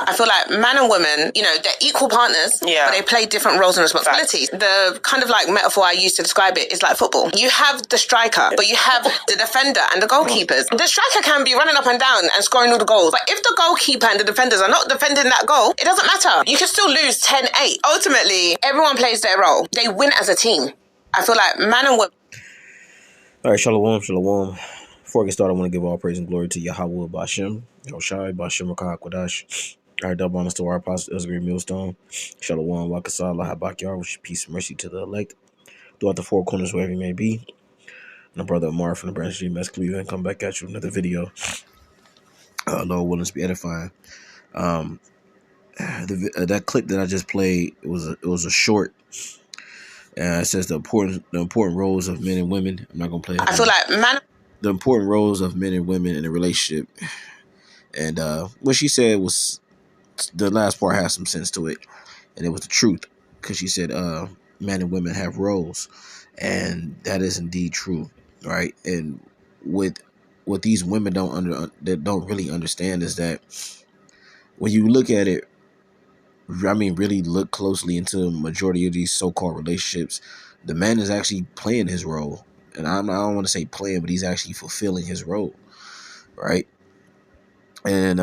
I feel like man and women, you know, they're equal partners, but they play different roles and responsibilities. The kind of like metaphor I use to describe it is like football. You have the striker, but you have the defender and the goalkeepers. The striker can be running up and down and scoring all the goals, but if the goalkeeper and the defenders are not defending that goal, it doesn't matter. You can still lose 10-8. Ultimately, everyone plays their role. They win as a team. I feel like man and women. All right, shalom, shalom. Before I get started, I want to give all praise and glory to Yahweh Bashem, Yoshai, Bashem Rakah Kodash. Our double honors to our apostle, Ezra Millstone. Shalom, Wakasala, Habak Yar, which peace and mercy to the elect throughout the four corners, wherever you may be. And my brother Amar from the branch of GMS Cleveland, come back at you with another video. Lord willing to be edifying. That clip that I just played, it was a short. It says the important roles of men and women. I'm not gonna play it. I feel like the important roles of men and women in a relationship. And what she said was, the last part has some sense to it, and it was the truth, because she said men and women have roles, and that is indeed true, right? And what these women that don't really understand is that when you look at it, I mean, really look closely into the majority of these so-called relationships, the man is actually playing his role. And I don't want to say playing, but he's actually fulfilling his role, right? And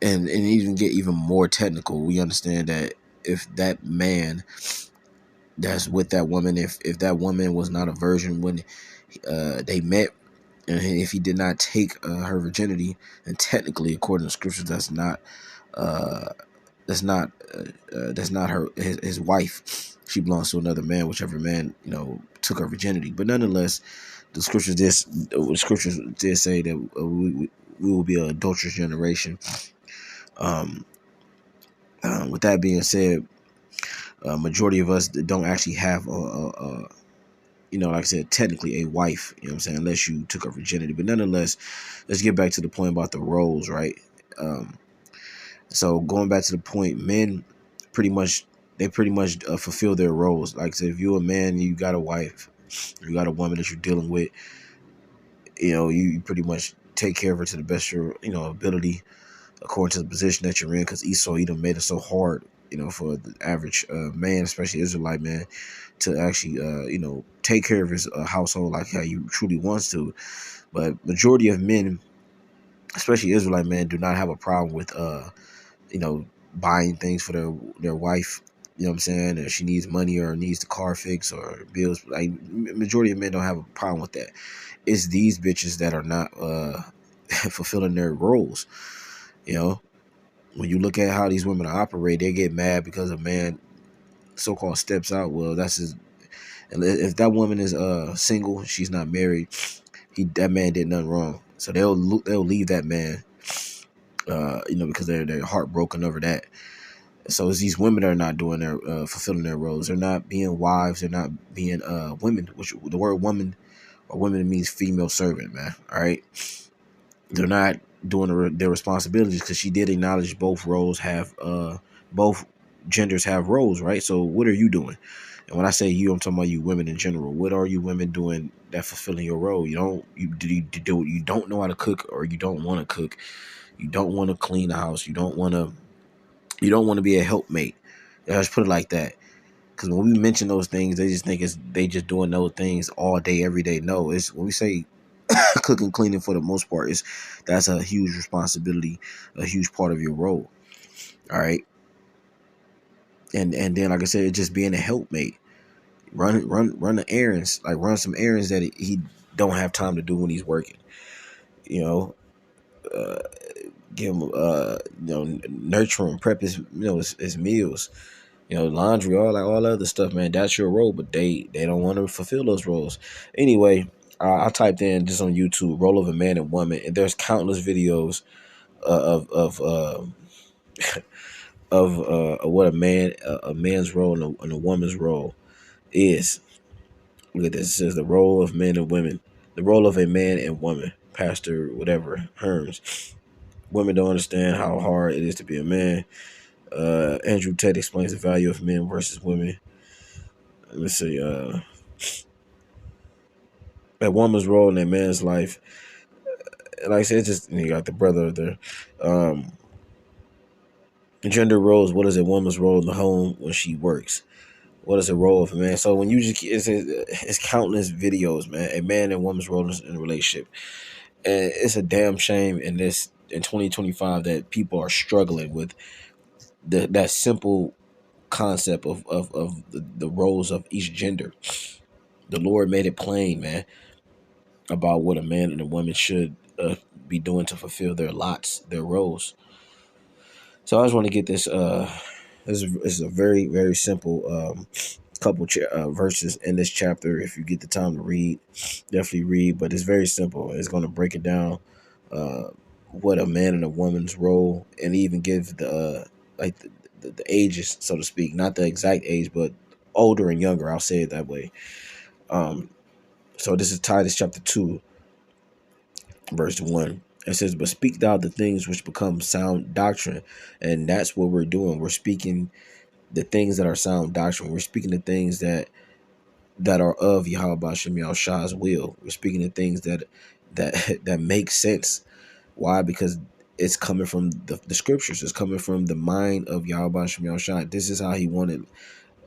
even get even more technical, we understand that if that man that's with that woman, if that woman was not a virgin when they met, and if he did not take her virginity, and technically, according to scriptures, that's not her his wife. She belongs to another man, whichever man took her virginity. But nonetheless, the scriptures did say that we will be an adulterous generation. With that being said, majority of us don't actually have like I said, technically a wife, you know what I'm saying, unless you took her virginity. But nonetheless, let's get back to the point about the roles, right? So going back to the point, men pretty much fulfill their roles. Like I said, if you're a man, you got a wife, you got a woman that you're dealing with, you pretty much take care of her to the best of your ability, according to the position that you're in, because Esau, Edom made it so hard, for the average man, especially Israelite man, to actually, take care of his household like how he truly wants to. But majority of men, especially Israelite men, do not have a problem with, buying things for their wife. You know what I'm saying? If she needs money or needs the car fixed or bills, like majority of men don't have a problem with that. It's these bitches that are not fulfilling their roles. When you look at how these women operate, they get mad because a man so-called steps out. Well, that's his. If that woman is single, she's not married, that man did nothing wrong. So they'll leave that man, because they're heartbroken over that. So it's these women that are not doing their fulfilling their roles. They're not being wives. They're not being women. Which the word woman or women means female servant, man. All right. They're not doing their responsibilities, because she did acknowledge both genders have roles, right? So what are you doing? And when I say you, I'm talking about you women in general. What are you women doing that fulfilling your role? You don't know how to cook, or you don't want to cook. You don't want to clean the house. You don't want to be a helpmate. Let's put it like that. Because when we mention those things, they just think they just doing those things all day, every day. No, it's when we say cooking, cleaning, for the most part, that's a huge responsibility, a huge part of your role. All right. And then, like I said, it's just being a helpmate. Run the errands, like run some errands that he don't have time to do when he's working. Give him, nurture him, prep his meals, laundry, all other stuff, man. That's your role, but they don't want to fulfill those roles. Anyway, I typed in just on YouTube, role of a man and woman, and there's countless videos of what a man's role and a woman's role is. Look at this. It says the role of men and women, the role of a man and woman. Pastor whatever Herms. Women don't understand how hard it is to be a man. Andrew Tate explains the value of men versus women. Let's see. A woman's role in a man's life. Like I said, you got the brother there. Gender roles. What is a woman's role in the home when she works? What is the role of a man? So when you just it's countless videos, man. A man and woman's role in a relationship, and it's a damn shame in 2025 that people are struggling with that simple concept of the roles of each gender. The Lord made it plain, man, about what a man and a woman should be doing to fulfill their lots, their roles. So I just want to get this. This is a very very simple couple verses in this chapter. If you get the time to read, definitely read. But it's very simple. It's going to break it down, uh, what a man and a woman's role, and even give the like the ages, so to speak, not the exact age, but older and younger. I'll say it that way. Um, so this is Titus chapter 2, verse 1. It says, "But speak thou the things which become sound doctrine," and that's what we're doing. We're speaking the things that are sound doctrine. We're speaking the things that are of Yahweh Bashem Shah's will. We're speaking the things that make sense. Why? Because it's coming from the scriptures. It's coming from the mind of Yahweh Bashem Shah. This is how he wanted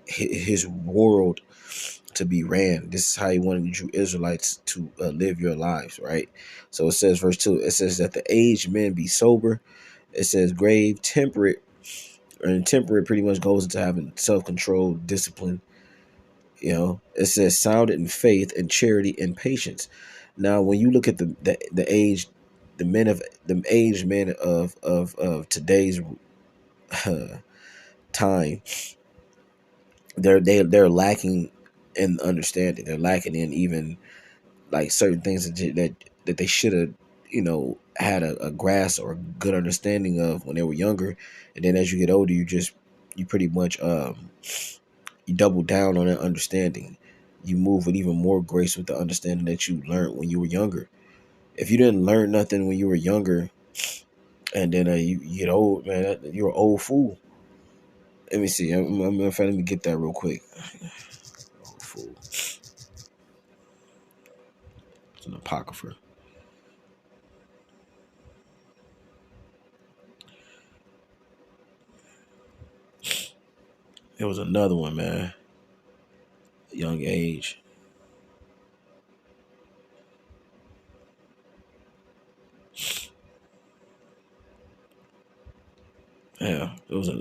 his world to be ran. This is how he wanted you Israelites to live your lives, right? So it says, verse 2, it says that the aged men be sober. It says grave, temperate, and temperate pretty much goes into having self-control, discipline. You know, it says sound in faith and charity and patience. Now, when you look at the age, the aged men of today's time, they're lacking in understanding. They're lacking in even like certain things that they should have, had a grasp or a good understanding of when they were younger. And then as you get older, you pretty much you double down on that understanding. You move with even more grace with the understanding that you learned when you were younger. If you didn't learn nothing when you were younger, and then you get old, man, you're an old fool. Let me see. Let me get that real quick. Old fool. It's an apocrypha. There was another one, man. Young age. Yeah, it was a.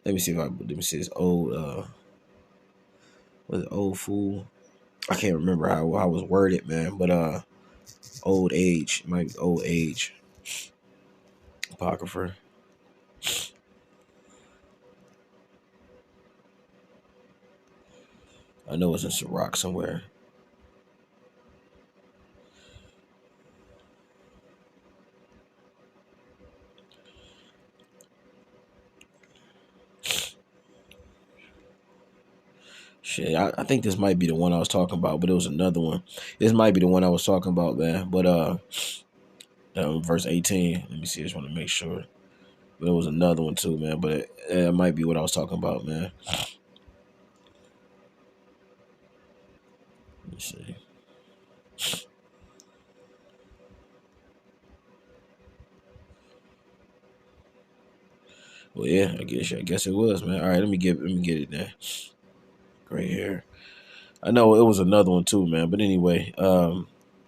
Let me see this old was it old fool? I can't remember how I was worded, man, but old age, might be old age. Apocrypha. I know it's in Sirach somewhere. Shit, I think this might be the one I was talking about, but it was another one. This might be the one I was talking about, man. But verse 18. Let me see. I just want to make sure. But it was another one too, man. But it might be what I was talking about, man. Let me see. Well, yeah, I guess it was, man. All right, let me get it there. Right here. I know it was another one too, man. But anyway,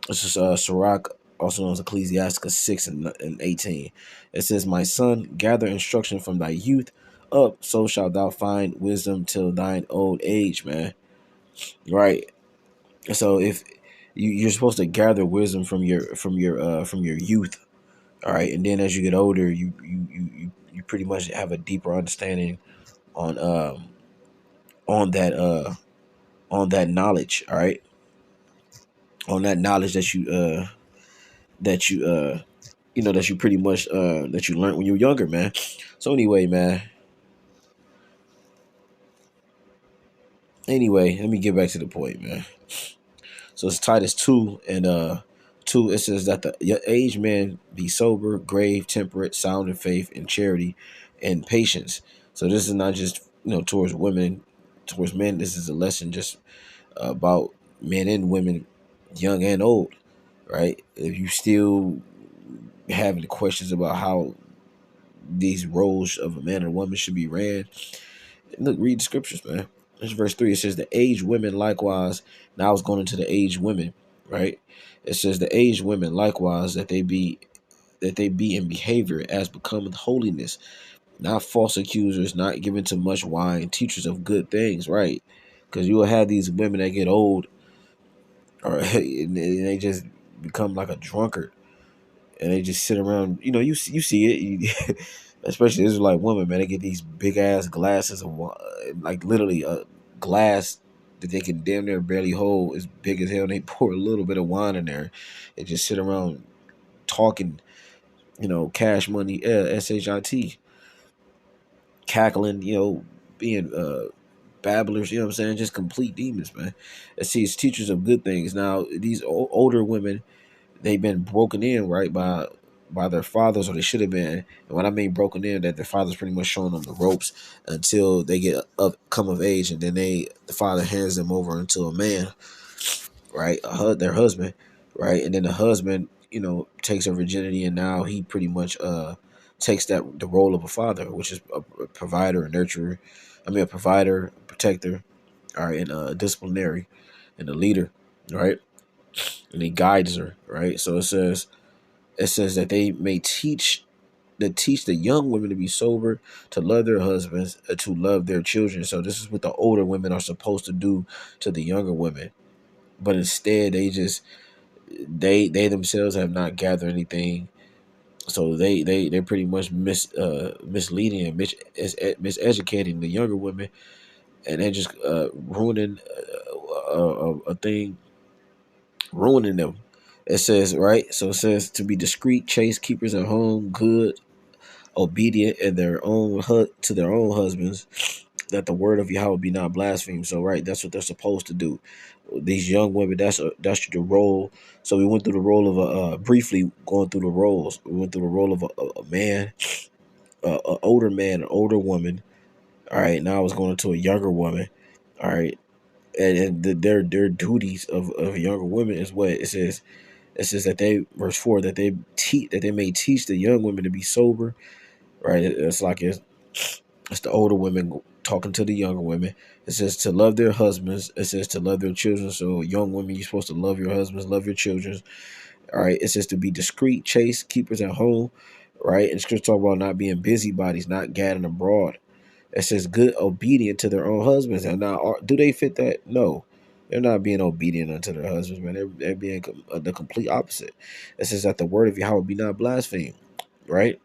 this is Sirach, also known as Ecclesiasticus 6 and 18. It says, "My son, gather instruction from thy youth up, so shalt thou find wisdom till thine old age," man. Right. So if you're supposed to gather wisdom from your youth, all right, and then as you get older, you pretty much have a deeper understanding on on that uh on that knowledge, all right, on that knowledge that you pretty much that you learned when you were younger, man. So anyway, man. Anyway, let me get back to the point, man. So it's Titus 2 and 2. It says that your aged man be sober, grave, temperate, sound in faith, and charity, and patience. So this is not just towards women, towards men. This is a lesson just about men and women, young and old. right? If you still having questions about how these roles of a man and a woman should be ran, look, read the scriptures, man. This verse 3. It says the aged women likewise. Now I was going into the aged women, right? It says the aged women likewise that they be in behavior as becoming holiness, not false accusers, not given to much wine, teachers of good things, right? Because you will have these women that get old, or and they just become like a drunkard, and they just sit around. You know, you see it, especially Israelite women, man. They get these big ass glasses of wine, like literally a glass that they can damn near barely hold, as big as hell. And they pour a little bit of wine in there, and just sit around talking. You know, cash money, shit, cackling. You know, being babblers. You know what I'm saying? Just complete demons, man. It sees teachers of good things. Now these older women, they've been broken in, right, by their fathers, or they should have been. And when I mean broken in, that their father's pretty much showing them the ropes until they come of age, and then the father hands them over unto a man, right, their husband, right, and then the husband, you know, takes her virginity, and now he pretty much takes the role of a father, which is a provider, a nurturer. I mean, a provider, a protector, all right, and a disciplinary, and a leader, right, and he guides her, right. So it says that they may teach the young women to be sober, to love their husbands, to love their children. So this is what the older women are supposed to do to the younger women, but instead they themselves have not gathered anything. So they're pretty much misleading and miseducating the younger women, and they're just ruining a thing, ruining them. It says, right? So it says to be discreet, chaste, keepers at home, good, obedient in to their own husbands, that the word of Yahweh be not blasphemed. So, right, that's what they're supposed to do. These young women, that's the role. So we went through the role of briefly going through the roles. We went through the role of a man, an older man, an older woman. All right, now I was going into a younger woman. All right, and their duties of younger women is what it says. It says that verse 4, that they may teach the young women to be sober. Right, it's the older women talking to the younger women. It says to love their husbands. It says to love their children. So young women, you're supposed to love your husbands, love your children. All right. It says to be discreet, chaste, keepers at home. Right. And scripture talk about not being busybodies, not gadding abroad. It says good, obedient to their own husbands. And now, do they fit that? No. They're not being obedient unto their husbands, man. They're being the complete opposite. It says that the word of Yahweh be not blasphemed. Right.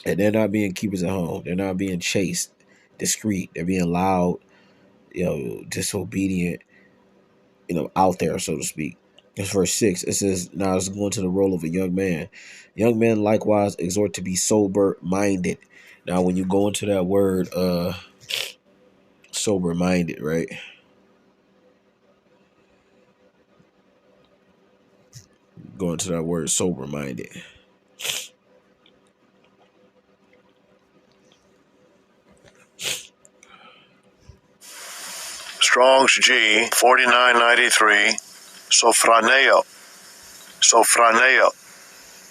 And they're not being keepers at home. They're not being chaste, discreet. They're being loud, you know, disobedient, you know, out there, so to speak. That's verse 6. It says, now it's going to the role of a young man. Young men likewise exhort to be sober-minded. Now, when you go into that word, sober-minded, right? Go into that word, sober-minded. Strong's G 4993. Sophroneo.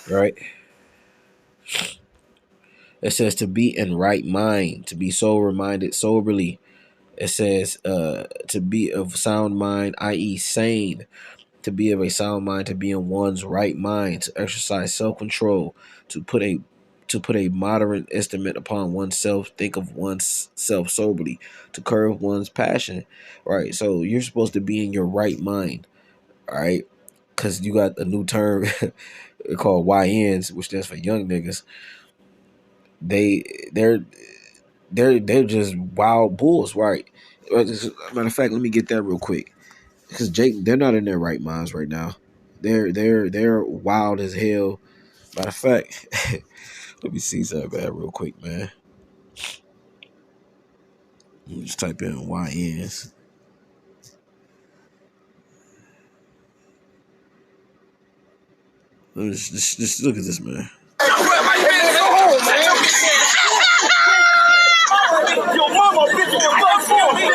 Right. It says to be in right mind, to be sober-minded, soberly. It says to be of sound mind, i.e. sane. To be of a sound mind, to be in one's right mind, to exercise self-control, to put a moderate estimate upon oneself, think of oneself soberly, to curb one's passion, right? So you're supposed to be in your right mind, all right? Because you got a new term called YNs, which stands for young niggas. They're just wild bulls, right? Matter of fact, let me get that real quick, because they're not in their right minds right now. They're wild as hell. Matter of fact, let me see something bad real quick, man. Let me just type in YNs. Let me just look at this, man. Your mama bitch your butt for me.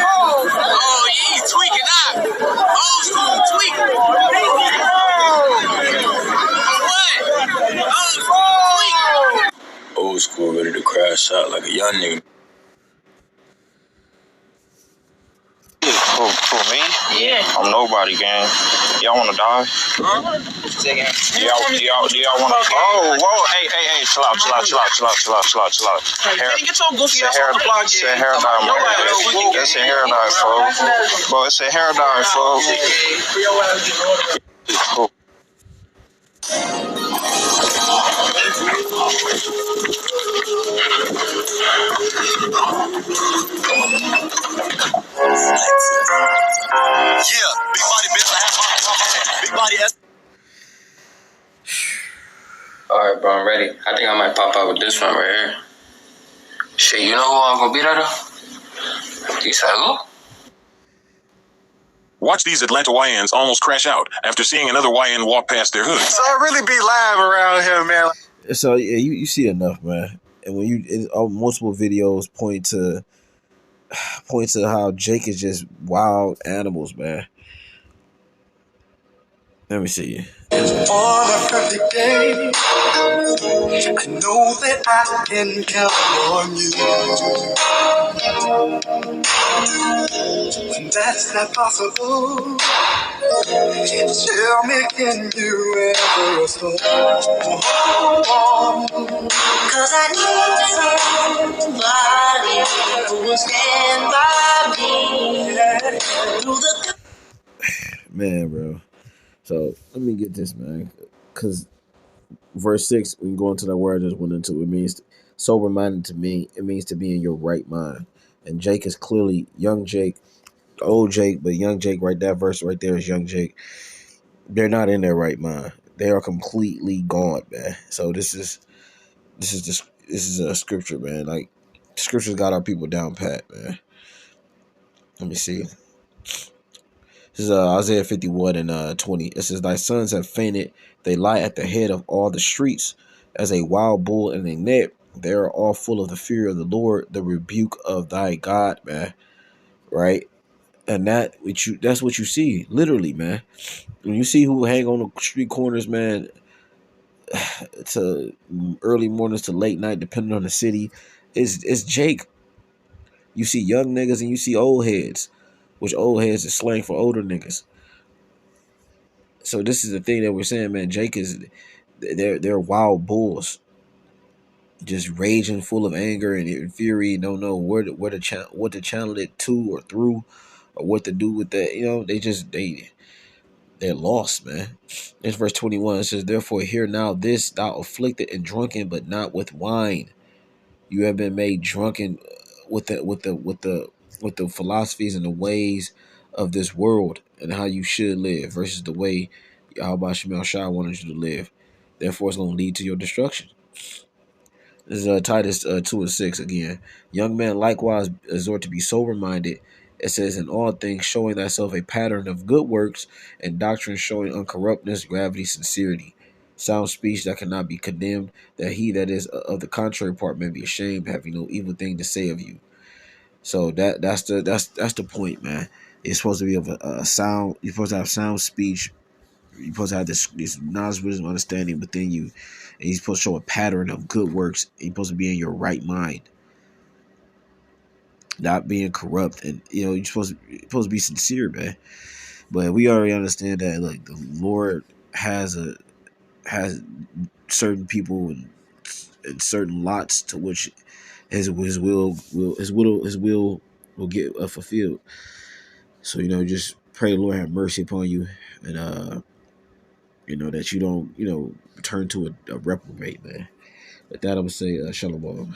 Oh, you tweaking. to crash out like a young nigga. For me? Yeah. I'm nobody, gang. Y'all wanna die? Huh? Do y'all wanna? Oh, whoa, hey, chill out. Hey, can you get your goofy ass on the block, It's a hair dye, man. It's a hair dye, folks. Bro, it's a hair dye, folks. Yeah, big body bitch. I have big body ass. Alright, bro, I'm ready. I think I might pop out with this one right here. Shit, you know who I'm gonna beat at? You said who? Watch these Atlanta YNs almost crash out after seeing another YN walk past their hood. So I really be live around here, man. So yeah, you see enough, man. And when multiple videos point to how Jake is just wild animals, man. Let me see. On a perfect day, I know that I can count on you. When that's not possible, tell me, can you ever slow on? 'Cause I need somebody who will stand by me through the Man, bro. So let me get this, man, because verse 6, when you go into that word I just went into, it means sober-minded to me. It means to be in your right mind. And Jake is clearly young Jake, old Jake, but young Jake, right? That verse right there is young Jake. They're not in their right mind. They are completely gone, man. So this is a scripture, man. Like, scripture's got our people down pat, man. Let me see. This is Isaiah 51 and 20. It says, "Thy sons have fainted. They lie at the head of all the streets as a wild bull in a net. They are all full of the fear of the Lord, the rebuke of thy God," man. Right? And that's what you see, literally, man. When you see who hang on the street corners, man, to early mornings to late night, depending on the city, it's Jake. You see young niggas and you see old heads, which old heads is slang for older niggas. So this is the thing that we're saying, man. Jake they're wild bulls, just raging, full of anger and fury. Don't know what to channel it to or through, or what to do with that. You know, they're lost, man. It's verse 21. It says, "Therefore hear now this, thou afflicted and drunken, but not with wine. You have been made drunken with the philosophies and the ways of this world, and how you should live versus the way Yahweh Shemel Shai wanted you to live. Therefore, it's going to lead to your destruction." This is Titus 2 and 6 again. "Young men likewise exhort to be sober-minded." It says, "In all things showing thyself a pattern of good works, and doctrine showing uncorruptness, gravity, sincerity, sound speech that cannot be condemned, that he that is of the contrary part may be ashamed, having no evil thing to say of you." So that's the point, man. You're supposed to be of a sound. You're supposed to have sound speech. You're supposed to have this knowledge, wisdom, understanding within you, and you're supposed to show a pattern of good works. You're supposed to be in your right mind, not being corrupt, and you're supposed to be sincere, man. But we already understand that, like, the Lord has certain people and certain lots to which his will will get fulfilled. So just pray the Lord have mercy upon you, and that you don't turn to a reprobate, man. With that, I'm gonna say shalom.